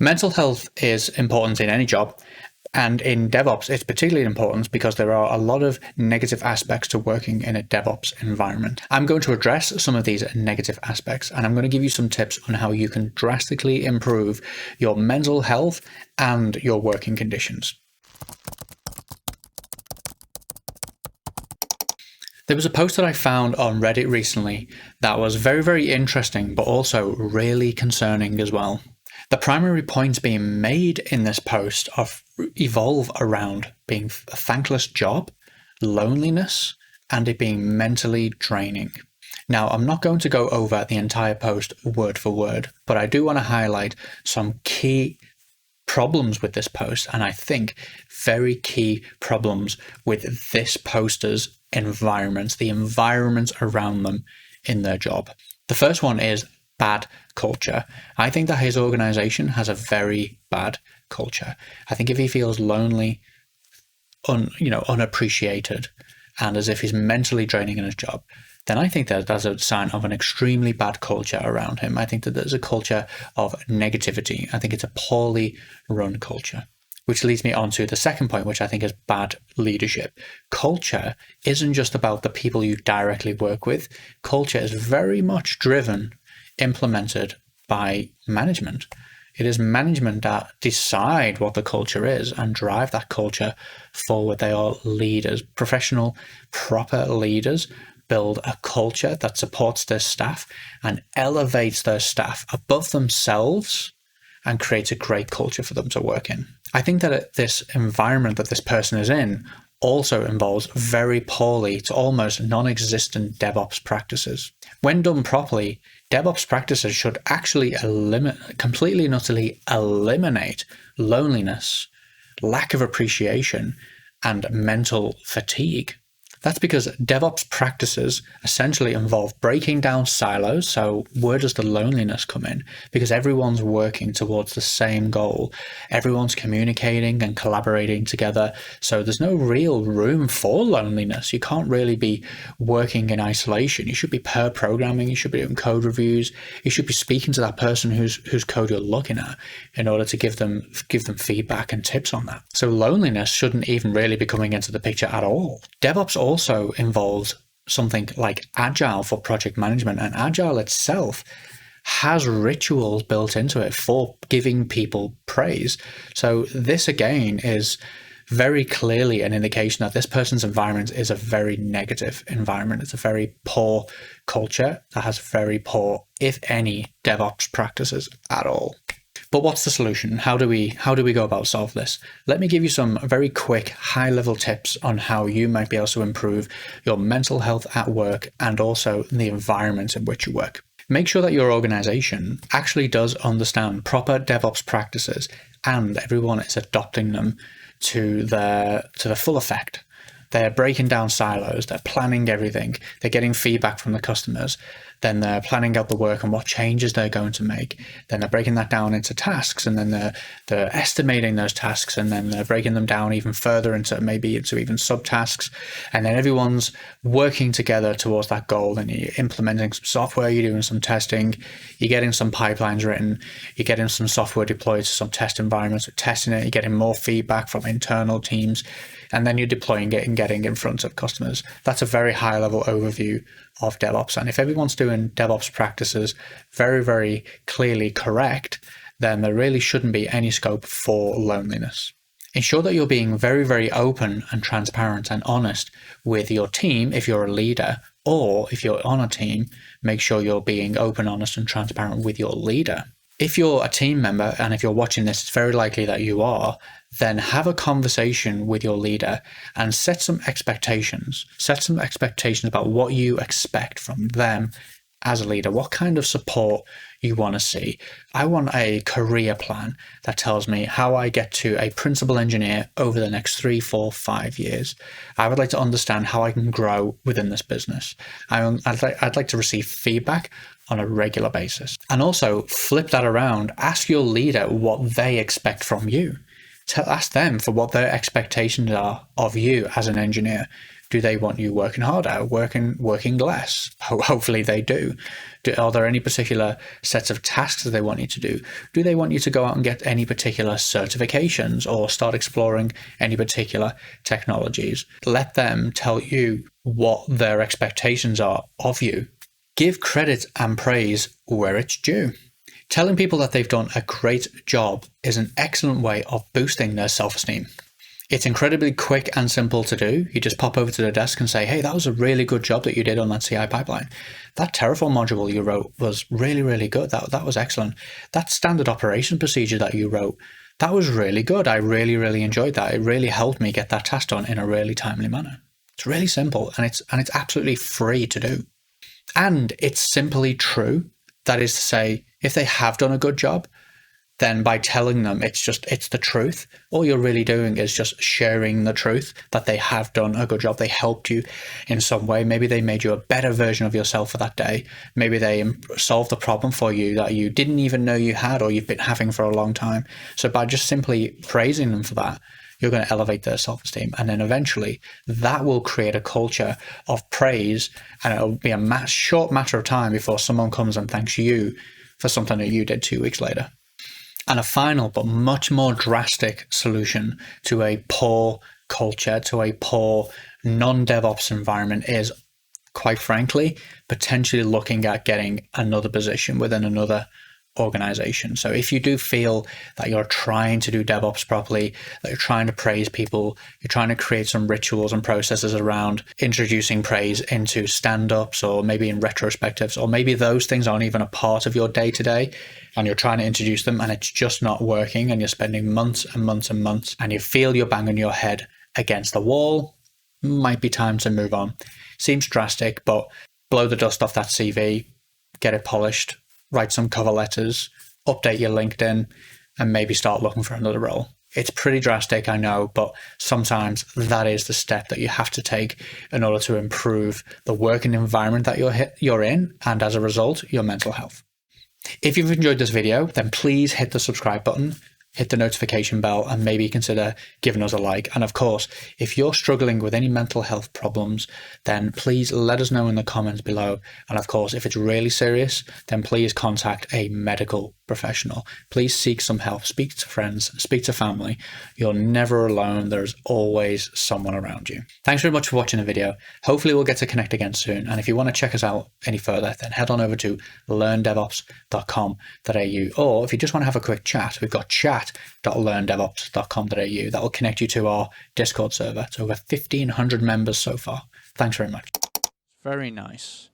Mental health is important in any job, and in DevOps, it's particularly important because there are a lot of negative aspects to working in a DevOps environment. I'm going to address some of these negative aspects, and I'm going to give you some tips on how you can drastically improve your mental health and your working conditions. There was a post that I found on Reddit recently that was very, very interesting, but also really concerning as well. The primary points being made in this post evolve around being a thankless job, loneliness, and it being mentally draining. Now, I'm not going to go over the entire post word for word, but I do want to highlight some key problems with this post, and I think very key problems with this poster's environments, the environment around them in their job. The first one is bad culture. I think that his organization has a very bad culture. I think if he feels lonely, unappreciated, and as if he's mentally draining in his job, then I think that that's a sign of an extremely bad culture around him. I think that there's a culture of negativity. I think it's a poorly run culture, which leads me on to the second point, which I think is bad leadership. Culture isn't just about the people you directly work with. Culture is very much implemented by management. It is management that decide what the culture is and drive that culture forward. They are leaders, professional, proper leaders build a culture that supports their staff and elevates their staff above themselves and creates a great culture for them to work in. I think that this environment that this person is in also involves very poorly to almost non-existent DevOps practices. When done properly, DevOps practices should actually completely and utterly eliminate loneliness, lack of appreciation, and mental fatigue. That's because DevOps practices essentially involve breaking down silos. So where does the loneliness come in? Because everyone's working towards the same goal. Everyone's communicating and collaborating together. So there's no real room for loneliness. You can't really be working in isolation. You should be pair programming. You should be doing code reviews. You should be speaking to that person whose code you're looking at in order to give them feedback and tips on that. So loneliness shouldn't even really be coming into the picture at all. DevOps also involves something like Agile for project management, and Agile itself has rituals built into it for giving people praise. So this again is very clearly an indication that this person's environment is a very negative environment. It's a very poor culture that has very poor, if any, DevOps practices at all. But what's the solution? How do we go about solve this? Let me give you some very quick high-level tips on how you might be able to improve your mental health at work and also the environment in which you work. Make sure that your organization actually does understand proper DevOps practices and everyone is adopting them to their full effect. They're breaking down silos, they're planning everything, they're getting feedback from the customers, then they're planning out the work and what changes they're going to make. Then they're breaking that down into tasks, and then they're estimating those tasks, and then they're breaking them down even further into even subtasks. And then everyone's working together towards that goal, and you're implementing some software, you're doing some testing, you're getting some pipelines written, you're getting some software deployed to some test environments, you're testing it, you're getting more feedback from internal teams, and then you're deploying it and getting in front of customers. That's a very high level overview of DevOps. And if everyone's doing DevOps practices very, very clearly correct, then there really shouldn't be any scope for loneliness. Ensure that you're being very, very open and transparent and honest with your team if you're a leader, or if you're on a team, make sure you're being open, honest, and transparent with your leader. If you're a team member, and if you're watching this, it's very likely that you are, then have a conversation with your leader and set some expectations. Set some expectations about what you expect from them as a leader, what kind of support you want to see. I want a career plan that tells me how I get to a principal engineer over the next 3, 4, 5 years. I would like to understand how I can grow within this business. I'd like to receive feedback on a regular basis. And also flip that around. Ask your leader what they expect from you. Ask them for what their expectations are of you as an engineer. Do they want you working harder, working less? Hopefully they do. Are there any particular sets of tasks that they want you to do? Do they want you to go out and get any particular certifications or start exploring any particular technologies? Let them tell you what their expectations are of you. Give credit and praise where it's due. Telling people that they've done a great job is an excellent way of boosting their self-esteem. It's incredibly quick and simple to do. You just pop over to the desk and say, hey, that was a really good job that you did on that CI pipeline. That Terraform module you wrote was really, really good. That was excellent. That standard operation procedure that you wrote, that was really good. I really, really enjoyed that. It really helped me get that task done in a really timely manner. It's really simple, and it's absolutely free to do. And it's simply true. That is to say, if they have done a good job, then by telling them it's the truth, all you're really doing is just sharing the truth that they have done a good job. They helped you in some way. Maybe they made you a better version of yourself for that day. Maybe they solved a problem for you that you didn't even know you had or you've been having for a long time. So by just simply praising them for that, you're going to elevate their self-esteem. And then eventually that will create a culture of praise, and it'll be a short matter of time before someone comes and thanks you for something that you did 2 weeks later. And a final but much more drastic solution to a poor culture, to a poor non-DevOps environment is, quite frankly, potentially looking at getting another position within another organization. So if you do feel that you're trying to do DevOps properly, that you're trying to praise people, you're trying to create some rituals and processes around introducing praise into stand-ups or maybe in retrospectives, or maybe those things aren't even a part of your day-to-day and you're trying to introduce them and it's just not working and you're spending months and months and months and you feel you're banging your head against the wall, might be time to move on. Seems drastic, but blow the dust off that CV, get it polished, write some cover letters, update your LinkedIn, and maybe start looking for another role. It's pretty drastic, I know, but sometimes that is the step that you have to take in order to improve the working environment that you're in, and as a result, your mental health. If you've enjoyed this video, then please hit the subscribe button, hit the notification bell, and maybe consider giving us a like. And of course, if you're struggling with any mental health problems, then please let us know in the comments below. And of course, if it's really serious, then please contact a medical professional. Please seek some help, speak to friends, speak to family. You're never alone. There's always someone around you. Thanks very much for watching the video. Hopefully we'll get to connect again soon. And if you want to check us out any further, then head on over to learndevops.com.au. Or if you just want to have a quick chat, we've got chat.learndevops.com.au. That will connect you to our Discord server. It's over 1,500 members so far. Thanks very much. Very nice.